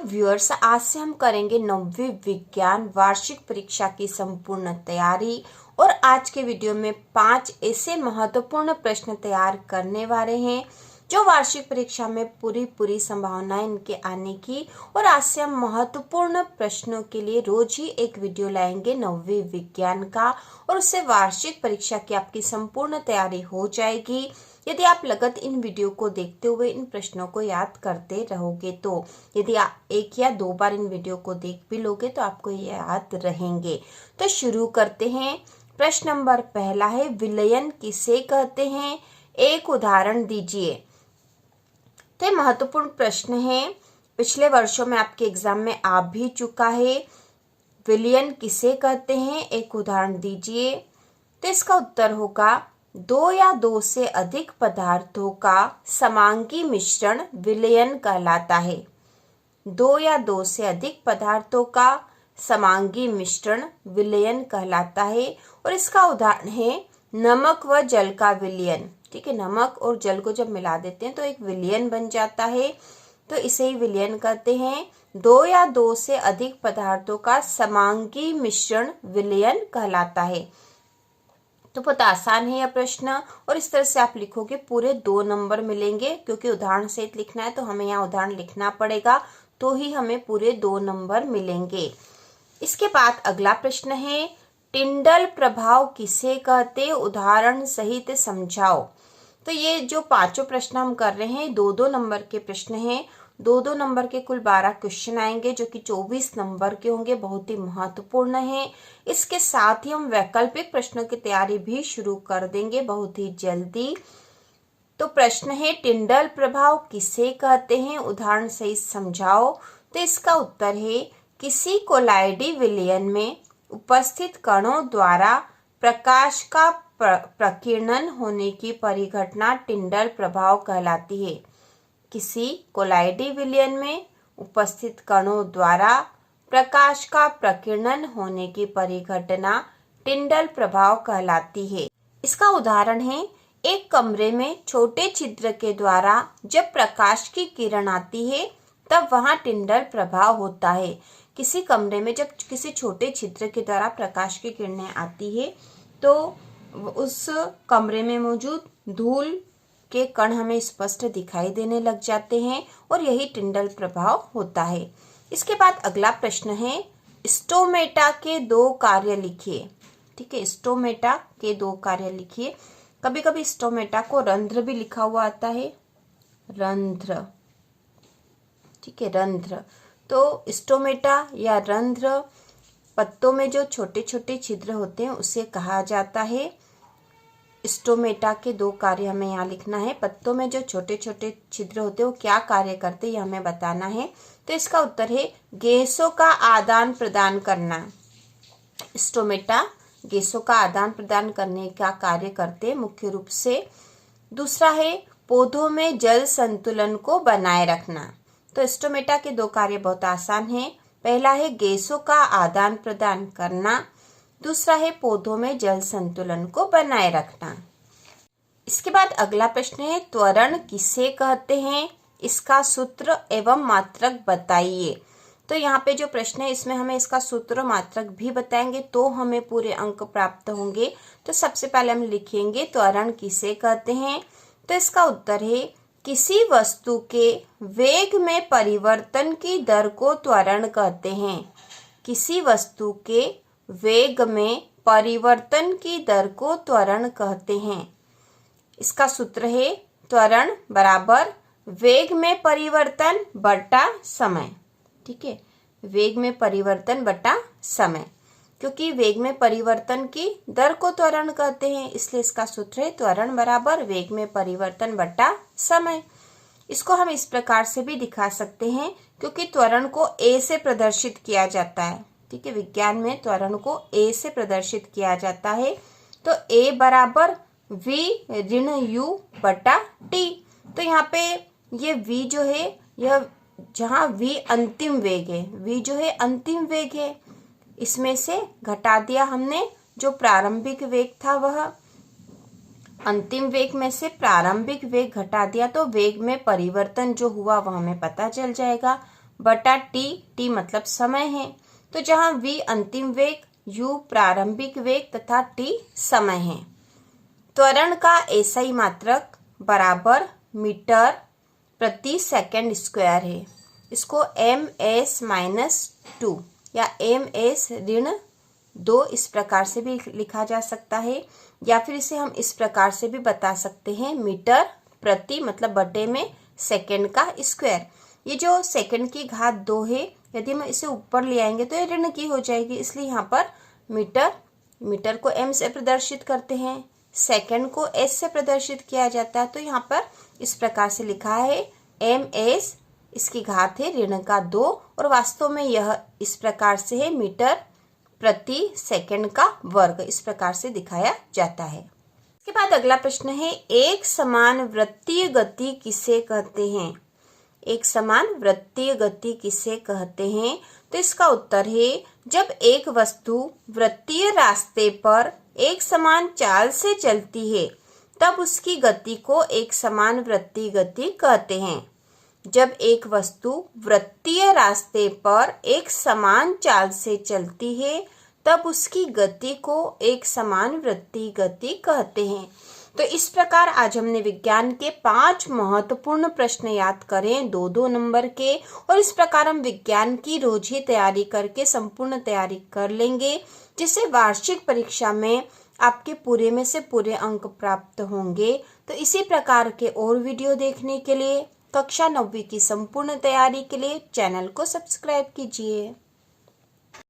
Viewers, आज से हम करेंगे 9वीं विज्ञान वार्षिक परीक्षा की संपूर्ण तैयारी। और आज के वीडियो में 5 ऐसे महत्वपूर्ण प्रश्न तैयार करने वाले हैं जो वार्षिक परीक्षा में पूरी संभावना इनके आने की। और आज से हम महत्वपूर्ण प्रश्नों के लिए रोज ही एक वीडियो लाएंगे 9वीं विज्ञान का, और उससे वार्षिक परीक्षा की आपकी संपूर्ण तैयारी हो जाएगी यदि आप लगातार इन वीडियो को देखते हुए इन प्रश्नों को याद करते रहोगे। तो यदि आप 1 या 2 बार इन वीडियो को देख भी लोगे तो आपको ये याद रहेंगे। तो शुरू करते हैं। प्रश्न नंबर पहला है, विलयन किसे कहते हैं? एक उदाहरण दीजिए। तो ये महत्वपूर्ण प्रश्न है, पिछले वर्षों में आपके एग्जाम में आ भी चुका है। विलयन किसे कहते हैं, एक उदाहरण दीजिए। तो इसका उत्तर होगा 2 या 2 से अधिक पदार्थों का समांगी मिश्रण विलयन कहलाता है। 2 या 2 से अधिक पदार्थों का समांगी मिश्रण विलयन कहलाता है। और इसका उदाहरण है नमक व जल का विलयन। ठीक है, नमक और जल को जब मिला देते हैं तो एक विलयन बन जाता है, तो इसे ही विलयन कहते हैं। 2 या 2 से अधिक पदार्थों का समांगी मिश्रण विलयन कहलाता है। तो बहुत आसान है यह प्रश्न, और इस तरह से आप लिखोगे पूरे 2 नंबर मिलेंगे, क्योंकि उदाहरण सहित लिखना है तो हमें यहाँ उदाहरण लिखना पड़ेगा, तो ही हमें पूरे 2 नंबर मिलेंगे। इसके बाद अगला प्रश्न है, टिंडल प्रभाव किसे कहते? उदाहरण सहित समझाओ। तो ये जो 5 प्रश्न हम कर रहे हैं 2-2 नंबर के प्रश्न हैं। 2-2 नंबर के कुल 12 क्वेश्चन आएंगे जो कि 24 नंबर के होंगे, बहुत ही महत्वपूर्ण है। इसके साथ ही हम वैकल्पिक प्रश्नों की तैयारी भी शुरू कर देंगे बहुत ही जल्दी। तो प्रश्न है, टिंडल प्रभाव किसे कहते हैं? उदाहरण सहित समझाओ। तो इसका उत्तर है, किसी कोलाइडी विलयन में उपस्थित कणों द्वारा प्रकाश का प्रकीर्णन होने की परिघटना टिंडल प्रभाव कहलाती है। किसी कोलाइडी विलयन में उपस्थित कणों द्वारा प्रकाश का प्रकीर्णन होने की परिघटना टिंडल प्रभाव कहलाती है। इसका उदाहरण है, एक कमरे में छोटे छिद्र के द्वारा जब प्रकाश की किरण आती है तब वहां टिंडल प्रभाव होता है। किसी कमरे में जब किसी छोटे छिद्र के द्वारा प्रकाश की किरणें आती है तो उस कमरे में मौजूद धूल के कण हमें स्पष्ट दिखाई देने लग जाते हैं, और यही टिंडल प्रभाव होता है। इसके बाद अगला प्रश्न है, स्टोमेटा के 2 कार्य लिखिए। ठीक है, स्टोमेटा के 2 कार्य लिखिए। कभी कभी स्टोमेटा को रंध्र भी लिखा हुआ आता है, रंध्र। ठीक है, रंध्र। तो स्टोमेटा या रंध्र, पत्तों में जो छोटे छोटे छिद्र होते हैं उसे कहा जाता है। स्टोमेटा के 2 कार्य हमें यहाँ लिखना है। पत्तों में जो छोटे छोटे छिद्र होते हैं वो क्या कार्य करते हैं ये हमें बताना है। तो इसका उत्तर है, गैसों का आदान प्रदान करना। स्टोमेटा गैसों का आदान प्रदान करने का कार्य करते हैं मुख्य रूप से। दूसरा है, पौधों में जल संतुलन को बनाए रखना। तो स्टोमेटा के 2 कार्य बहुत आसान है। पहला है गैसों का आदान प्रदान करना, दूसरा है पौधों में जल संतुलन को बनाए रखना। इसके बाद अगला प्रश्न है, त्वरण किसे कहते हैं? इसका सूत्र एवं मात्रक बताइए। तो यहाँ पे जो प्रश्न है इसमें हमें इसका सूत्र मात्रक भी बताएंगे तो हमें पूरे अंक प्राप्त होंगे। तो सबसे पहले हम लिखेंगे त्वरण किसे कहते हैं। तो इसका उत्तर है, किसी वस्तु के वेग में परिवर्तन की दर को त्वरण कहते हैं। किसी वस्तु के वेग में परिवर्तन की दर को त्वरण कहते हैं। इसका सूत्र है, त्वरण बराबर वेग में परिवर्तन बटा समय। ठीक है, वेग में परिवर्तन बटा समय, क्योंकि वेग में परिवर्तन की दर को त्वरण कहते हैं, इसलिए इसका सूत्र है त्वरण बराबर वेग में परिवर्तन बटा समय। इसको हम इस प्रकार से भी दिखा सकते हैं, क्योंकि त्वरण को ए से प्रदर्शित किया जाता है। ठीक है, विज्ञान में त्वरण को ए से प्रदर्शित किया जाता है। तो ए बराबर वी ऋण यू बटा टी। तो यहाँ पे ये वी जो है, यह जहाँ वी अंतिम वेग है, वी जो है अंतिम वेग है, इसमें से घटा दिया हमने जो प्रारंभिक वेग था, वह अंतिम वेग में से प्रारंभिक वेग घटा दिया तो वेग में परिवर्तन जो हुआ वह हमें पता चल जाएगा। बटा टी मतलब समय है। तो जहां v अंतिम वेग, u प्रारंभिक वेग तथा t समय है। त्वरण का एसआई मात्रक बराबर मीटर प्रति सेकंड स्क्वायर है। इसको ms-2 या ms-2 इस प्रकार से भी लिखा जा सकता है, या फिर इसे हम इस प्रकार से भी बता सकते हैं, मीटर प्रति मतलब बटे में सेकंड का स्क्वायर। ये जो सेकंड की घात 2 है, यदि हम इसे ऊपर ले आएंगे तो ये ऋण की हो जाएगी, इसलिए यहाँ पर मीटर को m से प्रदर्शित करते हैं, सेकंड को s से प्रदर्शित किया जाता है। तो यहाँ पर इस प्रकार से लिखा है ms, इसकी घात है ऋण का 2, और वास्तव में यह इस प्रकार से है मीटर प्रति सेकंड का वर्ग, इस प्रकार से दिखाया जाता है। इसके बाद अगला प्रश्न है, एक समान वृत्तीय गति किसे कहते हैं? एक समान वृत्तीय गति किसे कहते हैं? तो इसका उत्तर है, जब एक वस्तु वृत्तीय रास्ते पर एक समान चाल से चलती है तब उसकी गति को एक समान वृत्तीय गति कहते हैं। जब एक वस्तु वृत्तीय रास्ते पर एक समान चाल से चलती है तब उसकी गति को एक समान वृत्तीय गति कहते हैं। तो इस प्रकार आज हमने विज्ञान के 5 महत्वपूर्ण प्रश्न याद करें 2-2 नंबर के, और इस प्रकार हम विज्ञान की रोज ही तैयारी करके संपूर्ण तैयारी कर लेंगे, जिससे वार्षिक परीक्षा में आपके पूरे में से पूरे अंक प्राप्त होंगे। तो इसी प्रकार के और वीडियो देखने के लिए, कक्षा 9वीं की संपूर्ण तैयारी के लिए चैनल को सब्सक्राइब कीजिए।